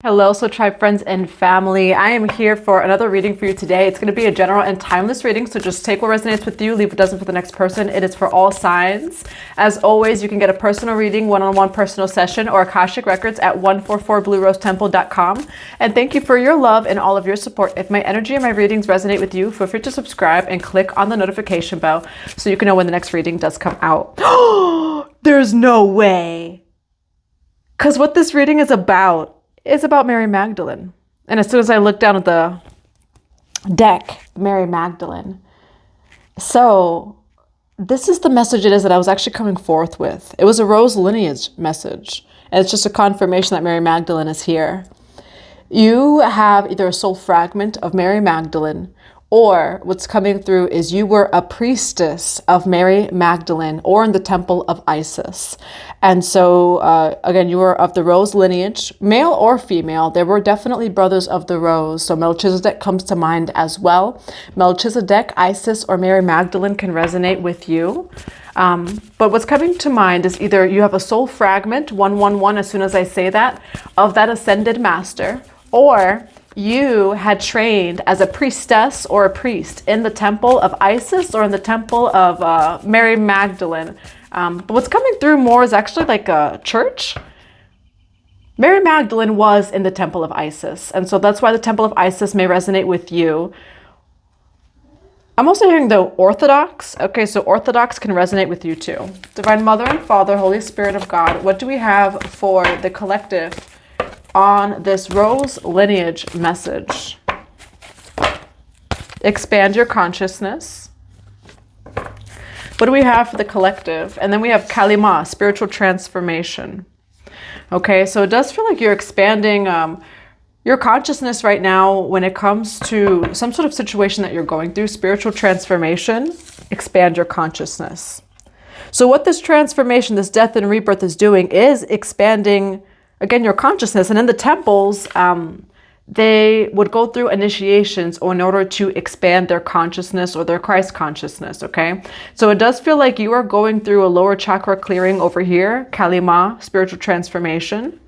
Hello, Soul Tribe friends and family. I am here for another reading for you today. It's going to be a general and timeless reading, so just take what resonates with you, leave what doesn't for the next person. It is for all signs. As always, you can get a personal reading, one-on-one personal session, or Akashic Records at 144bluerosetemple.com. And thank you for your love and all of your support. If my energy and my readings resonate with you, feel free to subscribe and click on the notification bell so you can know when the next reading does come out. There's no way. Because what this reading is about Mary Magdalene. And as soon as I looked down at the deck, Mary Magdalene. So this is the message it is that I was actually coming forth with. It was a rose lineage message. And it's just a confirmation that Mary Magdalene is here. You have either a soul fragment of Mary Magdalene, or what's coming through is you were a priestess of Mary Magdalene or in the temple of Isis. And so, again, you were of the rose lineage, male or female. There were definitely brothers of the rose. So Melchizedek comes to mind as well. Melchizedek, Isis, or Mary Magdalene can resonate with you. But what's coming to mind is either you have a soul fragment, 111, as soon as I say that, of that ascended master, or you had trained as a priestess or a priest in the temple of Isis or in the temple of Mary Magdalene. But what's coming through more is actually like a church. Mary Magdalene was in the temple of Isis. And so that's why the temple of Isis may resonate with you. I'm also hearing the Orthodox. Okay, so Orthodox can resonate with you too. Divine Mother and Father, Holy Spirit of God, what do we have for the collective on this rose lineage message? Expand your consciousness. What do we have for the collective? And then we have Kalima, spiritual transformation. Okay, so it does feel like you're expanding your consciousness right now when it comes to some sort of situation that you're going through. Spiritual transformation, expand your consciousness. So what this transformation, this death and rebirth is doing is expanding, again, your consciousness. And in the temples, they would go through initiations in order to expand their consciousness or their Christ consciousness, okay? So it does feel like you are going through a lower chakra clearing over here, Kalima, spiritual transformation.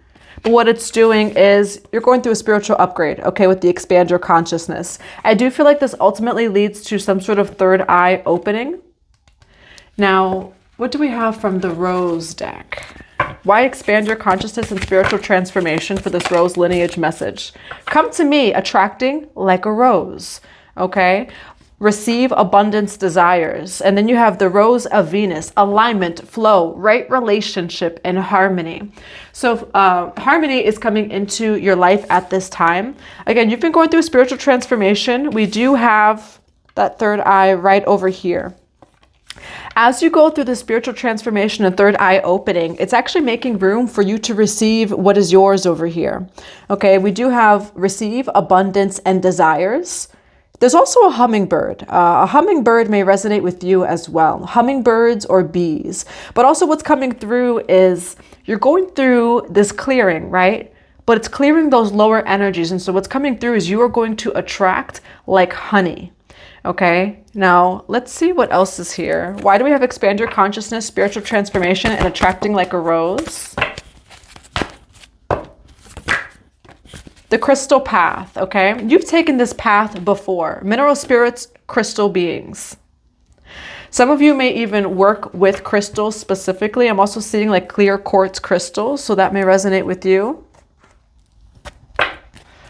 But what it's doing is you're going through a spiritual upgrade, okay, with the expand your consciousness. I do feel like this ultimately leads to some sort of third eye opening. Now, what do we have from the Rose deck? Why expand your consciousness and spiritual transformation for this rose lineage message? Come to me, attracting like a rose, okay? Receive abundance desires. And then you have the rose of Venus, alignment, flow, right relationship, and harmony. So harmony is coming into your life at this time. Again, you've been going through a spiritual transformation. We do have that third eye right over here. As you go through the spiritual transformation and third eye opening, it's actually making room for you to receive what is yours over here. Okay, we do have receive abundance and desires. There's also a hummingbird. A hummingbird may resonate with you as well. Hummingbirds or bees. But also what's coming through is you're going through this clearing, right? But it's clearing those lower energies. And so what's coming through is you are going to attract like honey. Okay, now let's see what else is here. Why do we have expand your consciousness, spiritual transformation, and attracting like a rose? The crystal path, okay? You've taken this path before. Mineral spirits, crystal beings. Some of you may even work with crystals specifically. I'm also seeing like clear quartz crystals, so that may resonate with you.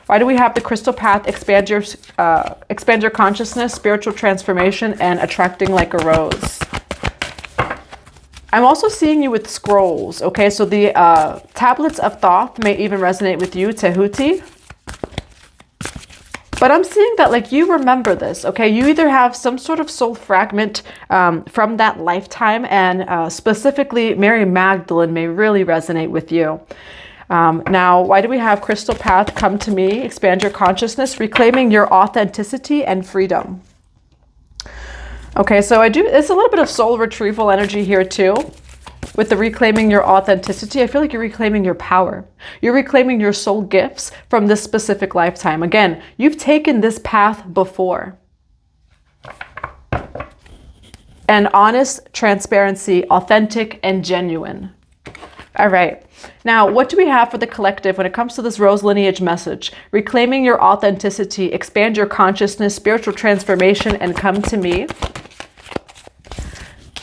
Why do we have the crystal path, expand your consciousness, spiritual transformation, and attracting like a rose? I'm also seeing you with scrolls, okay? So the tablets of Thoth may even resonate with you, Tehuti. But I'm seeing that like you remember this, okay? You either have some sort of soul fragment from that lifetime, and specifically Mary Magdalene may really resonate with you. Now, why do we have crystal path, come to me, expand your consciousness, reclaiming your authenticity and freedom? Okay, so it's a little bit of soul retrieval energy here too. With the reclaiming your authenticity, I feel like you're reclaiming your power. You're reclaiming your soul gifts from this specific lifetime. Again, you've taken this path before. And honest, transparency, authentic, and genuine. All right. Now, what do we have for the collective when it comes to this rose lineage message? Reclaiming your authenticity, expand your consciousness, spiritual transformation, and come to me.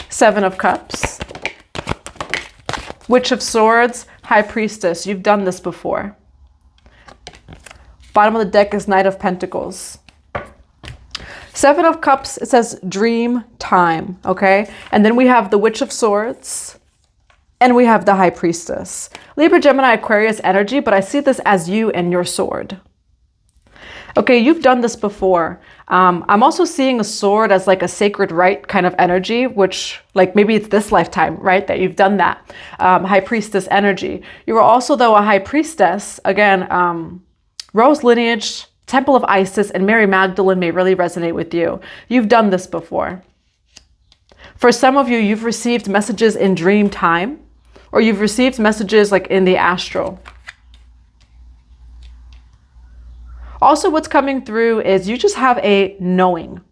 Seven of Cups. Witch of Swords, High Priestess. You've done this before. Bottom of the deck is Knight of Pentacles. Seven of Cups, it says dream time, okay? And then we have the Witch of Swords, and we have the High Priestess. Libra, Gemini, Aquarius energy, but I see this as you and your sword. Okay, you've done this before. I'm also seeing a sword as like a sacred right kind of energy, which like maybe it's this lifetime, right? That you've done that. High Priestess energy. You were also though a High Priestess, again, Rose lineage, Temple of Isis, and Mary Magdalene may really resonate with you. You've done this before. For some of you, you've received messages in dream time, or you've received messages like in the astral. Also, what's coming through is you just have a knowing.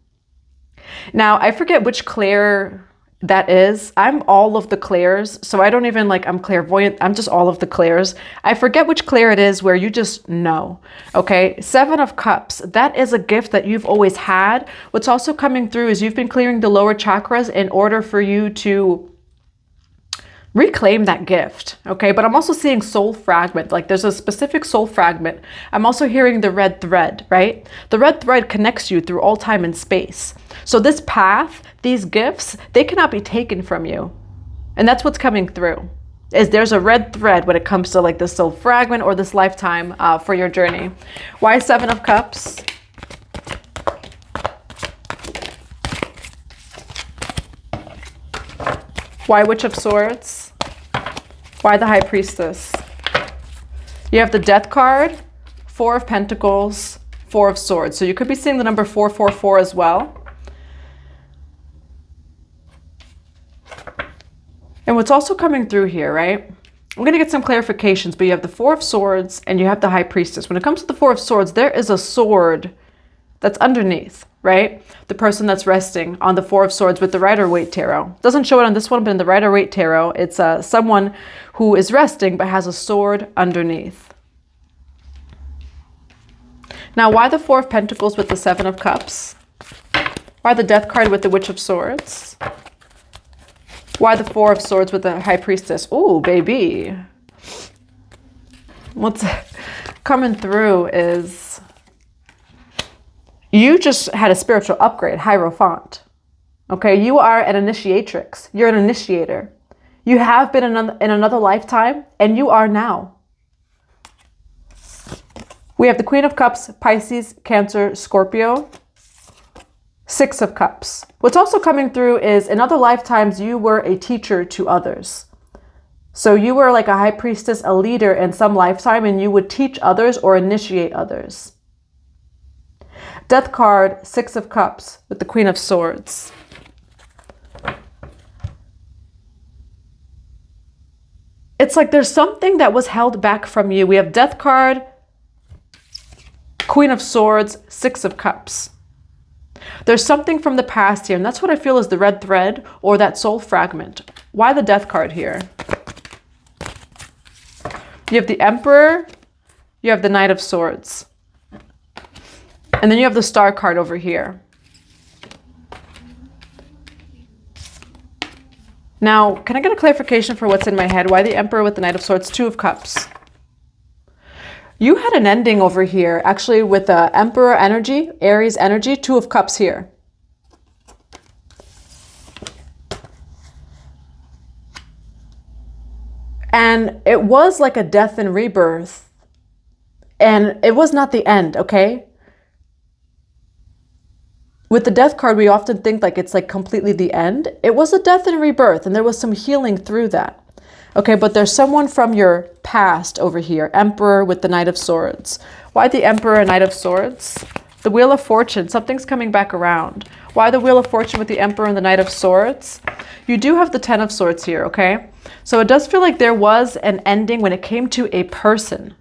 Now, I forget which Claire that is. I'm all of the Claires, so I don't even like, I'm clairvoyant. I'm just all of the Claires. I forget which Claire it is where you just know. Okay, Seven of Cups. That is a gift that you've always had. What's also coming through is you've been clearing the lower chakras in order for you to reclaim that gift, okay? But I'm also seeing soul fragment, like there's a specific soul fragment. I'm also hearing the red thread, right? The red thread connects you through all time and space. So this path, these gifts, they cannot be taken from you. And that's what's coming through, is there's a red thread when it comes to like this soul fragment or this lifetime for your journey. Why Seven of Cups? Why Witch of Swords? Why the High Priestess? You have the Death card, Four of Pentacles, Four of Swords. So you could be seeing the number 444 as well. And what's also coming through here, right? I'm going to get some clarifications, but you have the Four of Swords and you have the High Priestess. When it comes to the Four of Swords, there is a sword that's underneath, right? The person that's resting on the Four of Swords with the Rider-Waite Tarot. Doesn't show it on this one, but in the Rider-Waite Tarot, it's someone who is resting but has a sword underneath. Now, why the Four of Pentacles with the Seven of Cups? Why the Death card with the Witch of Swords? Why the Four of Swords with the High Priestess? Ooh, baby. What's coming through is you just had a spiritual upgrade, Hierophant. Okay, you are an initiatrix. You're an initiator. You have been in another lifetime, and you are now. We have the Queen of Cups, Pisces, Cancer, Scorpio. Six of Cups. What's also coming through is in other lifetimes, you were a teacher to others. So you were like a high priestess, a leader in some lifetime, and you would teach others or initiate others. Death card, Six of Cups with the Queen of Swords. It's like there's something that was held back from you. We have Death card, Queen of Swords, Six of Cups. There's something from the past here, and that's what I feel is the red thread or that soul fragment. Why the Death card here? You have the Emperor, you have the Knight of Swords. And then you have the Star card over here. Now, can I get a clarification for what's in my head? Why the Emperor with the Knight of Swords, Two of Cups? You had an ending over here, actually, with the Emperor energy, Aries energy, Two of Cups here. And it was like a death and rebirth. And it was not the end, okay? With the Death card, we often think like it's like completely the end. It was a death and rebirth, and there was some healing through that. Okay, but there's someone from your past over here. Emperor with the Knight of Swords. Why the Emperor and Knight of Swords? The Wheel of Fortune, something's coming back around. Why the Wheel of Fortune with the Emperor and the Knight of Swords? You do have the Ten of Swords here, okay? So it does feel like there was an ending when it came to a person.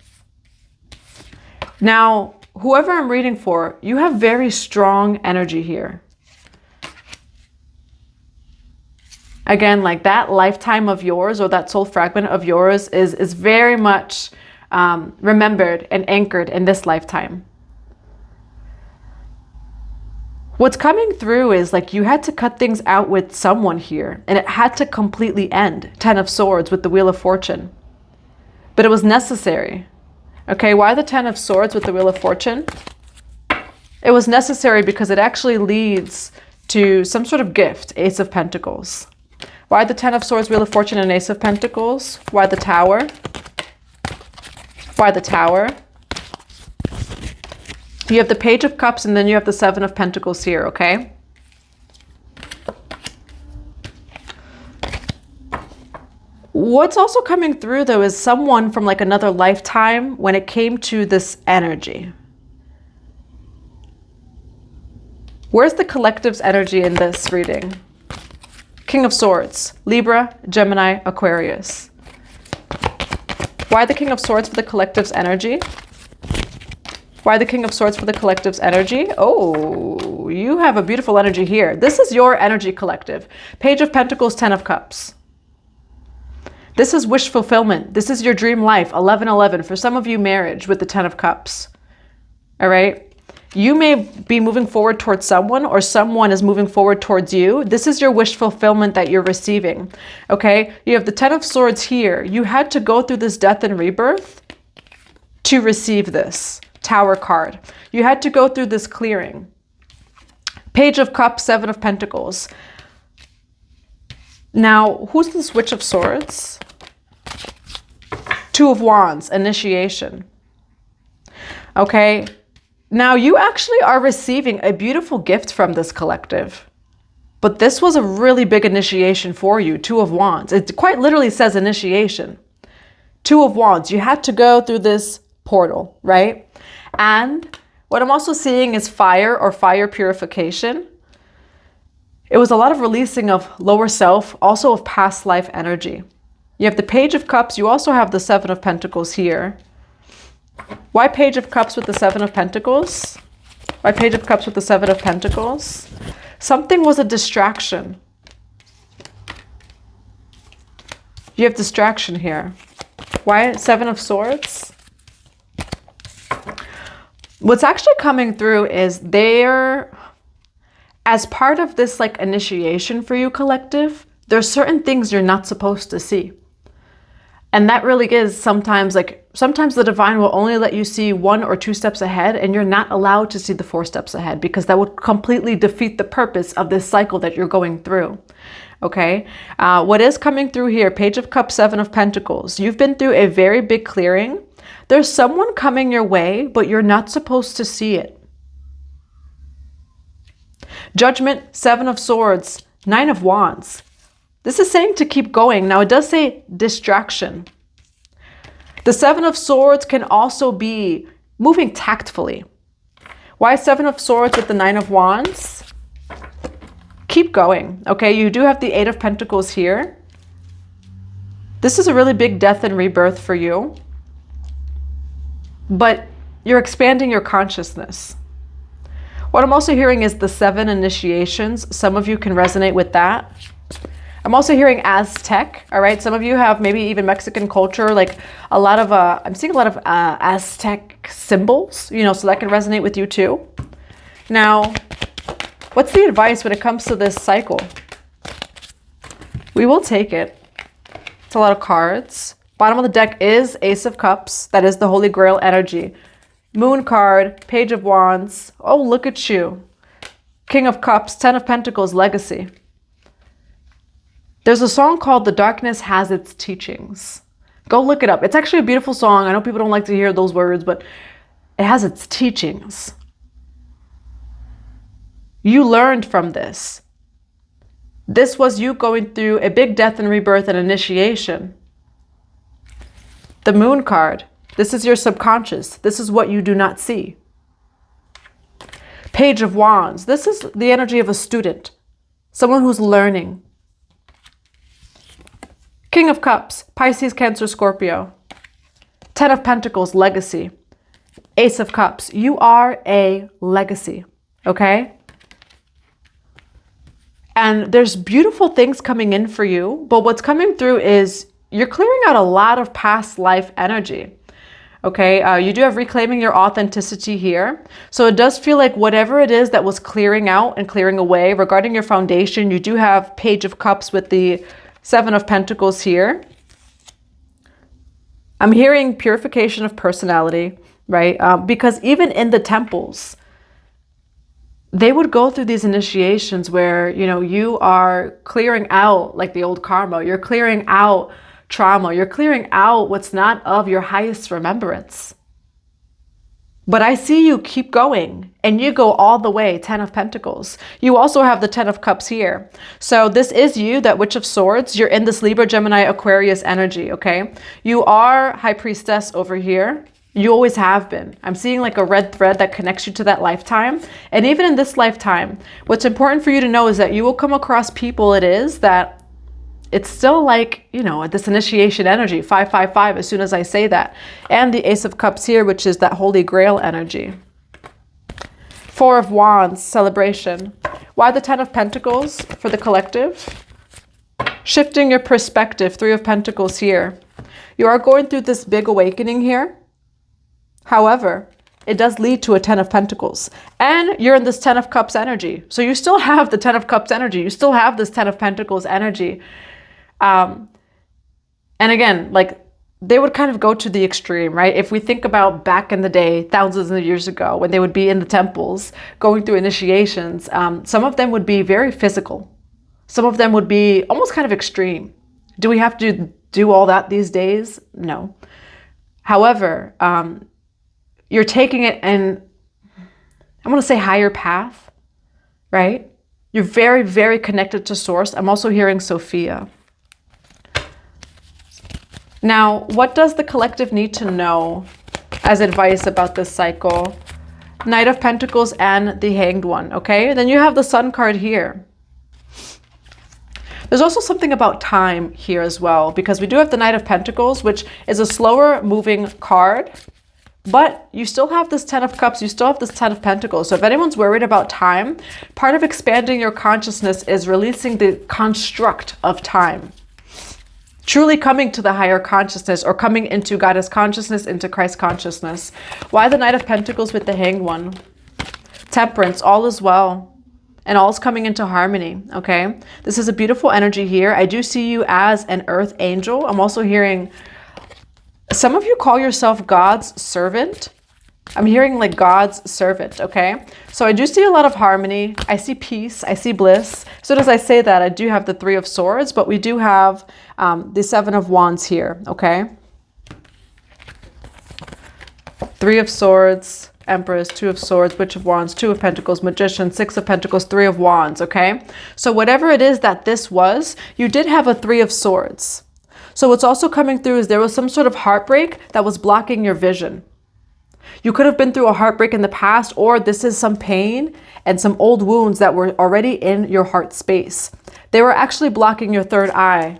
Now, whoever I'm reading for, you have very strong energy here. Again, like that lifetime of yours or that soul fragment of yours is very much remembered and anchored in this lifetime. What's coming through is like you had to cut things out with someone here, and it had to completely end. 10 of Swords with the Wheel of Fortune. But it was necessary. Okay, why the 10 of Swords with the Wheel of Fortune? It was necessary because it actually leads to some sort of gift. Ace of Pentacles. Why the 10 of Swords, Wheel of Fortune, and Ace of Pentacles? Why the Tower? Why the Tower? You have the Page of Cups, and then you have the 7 of Pentacles here, okay? What's also coming through, though, is someone from like another lifetime when it came to this energy. Where's the collective's energy in this reading? King of Swords, Libra, Gemini, Aquarius. Why the King of Swords for the collective's energy? Why the King of Swords for the collective's energy? Oh, you have a beautiful energy here. This is your energy collective. Page of Pentacles, 10 of Cups. This is wish fulfillment. This is your dream life. 1111. For some of you, marriage with the 10 of Cups. All right. You may be moving forward towards someone, or someone is moving forward towards you. This is your wish fulfillment that you're receiving. Okay. You have the 10 of Swords here. You had to go through this death and rebirth to receive this. Tower card. You had to go through this clearing. Page of Cups, 7 of Pentacles. Now, who's this Witch of Swords? 2 of Wands, initiation. Okay. Now, you actually are receiving a beautiful gift from this collective. But this was a really big initiation for you. 2 of Wands. It quite literally says initiation. 2 of Wands. You had to go through this portal, right? And what I'm also seeing is fire or fire purification. It was a lot of releasing of lower self, also of past life energy. You have the Page of Cups. You also have the 7 of Pentacles here. Why Page of Cups with the 7 of Pentacles? Why Page of Cups with the 7 of Pentacles? Something was a distraction. You have distraction here. Why 7 of Swords? What's actually coming through is as part of this like initiation for you collective, there's certain things you're not supposed to see. And that really is sometimes the divine will only let you see 1 or 2 steps ahead, and you're not allowed to see the 4 steps ahead, because that would completely defeat the purpose of this cycle that you're going through. Okay. What is coming through here? Page of Cups, 7 of Pentacles. You've been through a very big clearing. There's someone coming your way, but you're not supposed to see it. Judgment, 7 of Swords, 9 of Wands. This is saying to keep going. Now, it does say distraction. The 7 of Swords can also be moving tactfully. Why 7 of Swords with the 9 of Wands? Keep going. Okay, you do have the 8 of Pentacles here. This is a really big death and rebirth for you. But you're expanding your consciousness. What I'm also hearing is the 7 initiations. Some of you can resonate with that. I'm also hearing Aztec, all right? Some of you have maybe even Mexican culture, like a lot of, I'm seeing a lot of Aztec symbols, you know, so that can resonate with you too. Now, what's the advice when it comes to this cycle? We will take it. It's a lot of cards. Bottom of the deck is Ace of Cups. That is the Holy Grail energy. Moon card, Page of Wands. Oh, look at you. King of Cups, 10 of Pentacles, legacy. There's a song called The Darkness Has Its Teachings. Go look it up. It's actually a beautiful song. I know people don't like to hear those words, but it has its teachings. You learned from this. This was you going through a big death and rebirth and initiation. The Moon card. This is your subconscious. This is what you do not see. Page of Wands. This is the energy of a student. Someone who's learning. King of Cups, Pisces, Cancer, Scorpio. 10 of Pentacles, legacy. Ace of Cups, you are a legacy, okay? And there's beautiful things coming in for you, but what's coming through is you're clearing out a lot of past life energy. Okay, you do have reclaiming your authenticity here. So it does feel like whatever it is that was clearing out and clearing away regarding your foundation, you do have Page of Cups with the Seven of Pentacles here. I'm hearing purification of personality, right? Because even in the temples, they would go through these initiations where, you know, you are clearing out like the old karma. You're clearing out trauma. You're clearing out what's not of your highest remembrance. But I see you keep going and you go all the way, 10 of Pentacles. You also have the 10 of Cups here. So this is you, that Witch of Swords. You're in this Libra, Gemini, Aquarius energy, okay? You are High Priestess over here. You always have been. I'm seeing like a red thread that connects you to that lifetime. And even in this lifetime, what's important for you to know is that you will come across people that it's still like, you know, this initiation energy, 555, as soon as I say that. And the Ace of Cups here, which is that Holy Grail energy. 4 of Wands, celebration. Why the 10 of Pentacles for the collective? Shifting your perspective, 3 of Pentacles here. You are going through this big awakening here. However, it does lead to a 10 of Pentacles. And you're in this 10 of Cups energy. So you still have the 10 of Cups energy. You still have this 10 of Pentacles energy. And again, like they would kind of go to the extreme, right? If we think about back in the day, thousands of years ago, when they would be in the temples, going through initiations, some of them would be very physical. Some of them would be almost kind of extreme. Do we have to do all that these days? No. However, you're taking it in, I want to say higher path, right? You're very, very connected to source. I'm also hearing Sophia. Now, what does the collective need to know as advice about this cycle? Knight of Pentacles and the Hanged One, okay? Then you have the Sun card here. There's also something about time here as well, because we do have the Knight of Pentacles, which is a slower moving card, but you still have this 10 of Cups, you still have this 10 of Pentacles. So if anyone's worried about time, part of expanding your consciousness is releasing the construct of time. Truly coming to the higher consciousness, or coming into Goddess consciousness, into Christ consciousness. Why the Knight of Pentacles with the Hanged One? Temperance, all is well. And all is coming into harmony, okay? This is a beautiful energy here. I do see you as an earth angel. I'm also hearing, some of you call yourself God's servant. I'm hearing like God's servant, okay? So I do see a lot of harmony. I see peace. I see bliss. As soon as I say that, I do have the 3 of Swords, but we do have the 7 of Wands here, okay? 3 of Swords, Empress, 2 of Swords, Witch of Wands, 2 of Pentacles, Magician, 6 of Pentacles, 3 of Wands, okay? So whatever it is that this was, you did have a 3 of Swords. So what's also coming through is there was some sort of heartbreak that was blocking your vision. You could have been through a heartbreak in the past, or this is some pain and some old wounds that were already in your heart space. They were actually blocking your third eye.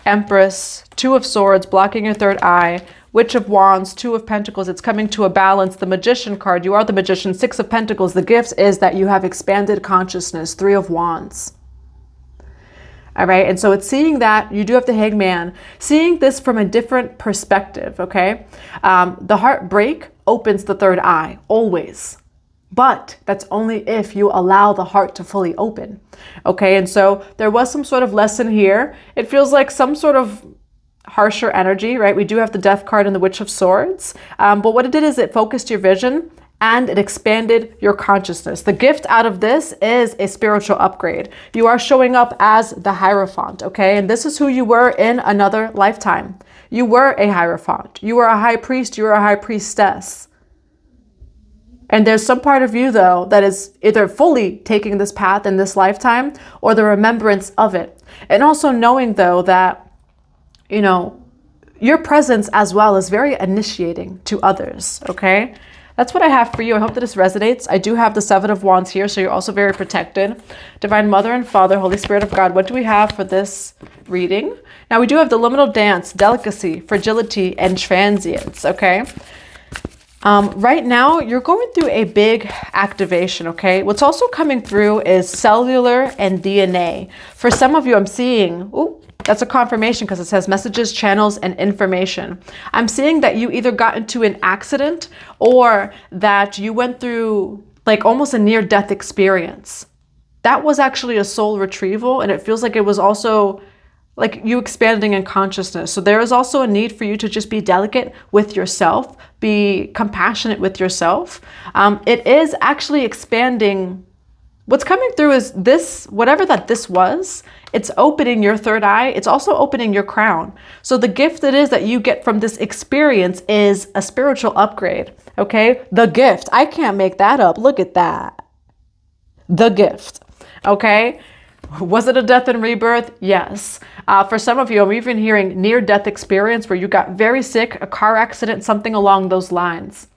Empress, 2 of Swords, blocking your third eye. Witch of Wands, 2 of Pentacles, it's coming to a balance. The Magician card, you are the Magician. 6 of Pentacles, the gift is that you have expanded consciousness. 3 of Wands. All right, and so it's seeing that you do have the Hanged Man, seeing this from a different perspective, okay? The heartbreak opens the third eye, always. But that's only if you allow the heart to fully open, okay? And so there was some sort of lesson here. It feels like some sort of harsher energy, right? We do have the Death card and the Witch of Swords. But what it did is it focused your vision and it expanded your consciousness. The gift out of this is a spiritual upgrade. You are showing up as the Hierophant, okay? And this is who you were in another lifetime. You were a Hierophant. You were a high priest. You were a high priestess. And there's some part of you, though, that is either fully taking this path in this lifetime or the remembrance of it. And also knowing, though, that, you know, your presence as well is very initiating to others, okay? That's what I have for you. I hope that this resonates. I do have the 7 of Wands here, so you're also very protected. Divine Mother and Father, Holy Spirit of God, what do we have for this reading? Now, we do have the liminal dance, delicacy, fragility, and transience, okay? Right now, you're going through a big activation, okay? What's also coming through is cellular and DNA. For some of you, I'm seeing, ooh, that's a confirmation because it says messages, channels, and information. I'm seeing that you either got into an accident or that you went through like almost a near-death experience. That was actually a soul retrieval, and it feels like it was also like you expanding in consciousness. So there is also a need for you to just be delicate with yourself, be compassionate with yourself. It is actually expanding. What's coming through is this, whatever that this was, it's opening your third eye. It's also opening your crown. So the gift it is that you get from this experience is a spiritual upgrade, okay? The gift. I can't make that up. Look at that. The gift, okay? Was it a death and rebirth? Yes. For some of you, I'm even hearing near-death experience where you got very sick, a car accident, something along those lines.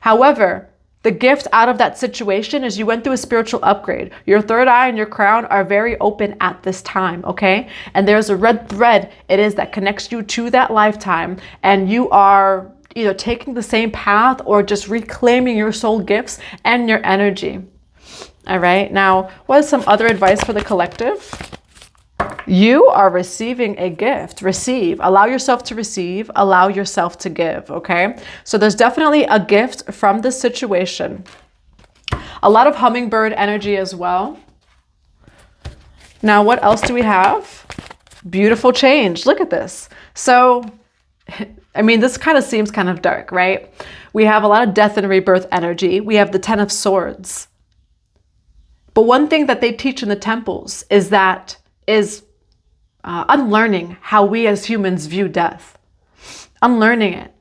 However, the gift out of that situation is you went through a spiritual upgrade. Your third eye and your crown are very open at this time, okay? And there's a red thread it is that connects you to that lifetime, and you are either taking the same path or just reclaiming your soul gifts and your energy. All right, now, what is some other advice for the collective? You are receiving a gift. Receive. Allow yourself to receive. Allow yourself to give, okay? So there's definitely a gift from this situation. A lot of hummingbird energy as well. Now, what else do we have? Beautiful change. Look at this. So, I mean, this kind of seems kind of dark, right? We have a lot of death and rebirth energy. We have the 10 of Swords. But one thing that they teach in the temples is unlearning how we as humans view death. Unlearning it.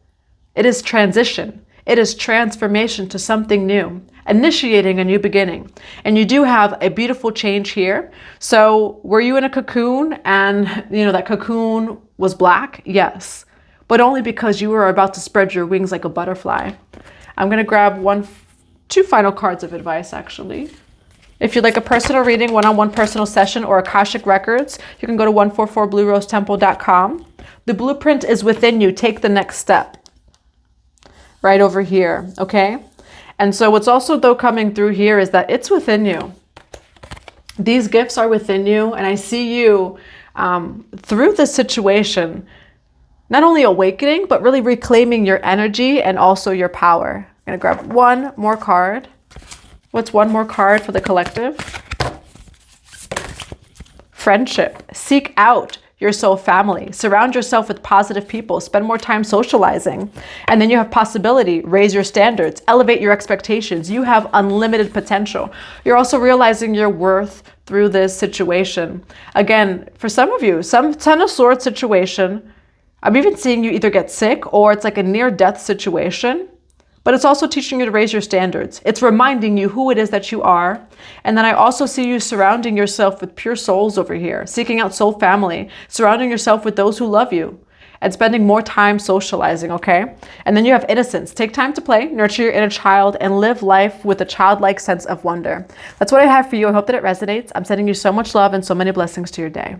It is transition. It is transformation to something new. Initiating a new beginning. And you do have a beautiful change here. So were you in a cocoon and that cocoon was black? Yes. But only because you were about to spread your wings like a butterfly. I'm going to grab two final cards of advice actually. If you'd like a personal reading, one-on-one personal session, or Akashic Records, you can go to 144bluerosetemple.com. The blueprint is within you. Take the next step. Right over here, okay? And so what's also, though, coming through here is that it's within you. These gifts are within you, and I see you through this situation, not only awakening, but really reclaiming your energy and also your power. I'm going to grab one more card. What's one more card for the collective? Friendship. Seek out your soul family. Surround yourself with positive people. Spend more time socializing. And then you have possibility. Raise your standards. Elevate your expectations. You have unlimited potential. You're also realizing your worth through this situation. Again, for some of you, some 10 of Swords situation, I'm even seeing you either get sick or it's like a near-death situation. But it's also teaching you to raise your standards. It's reminding you who it is that you are. And then I also see you surrounding yourself with pure souls over here, seeking out soul family, surrounding yourself with those who love you, and spending more time socializing, okay? And then you have innocence. Take time to play, nurture your inner child, and live life with a childlike sense of wonder. That's what I have for you. I hope that it resonates. I'm sending you so much love and so many blessings to your day.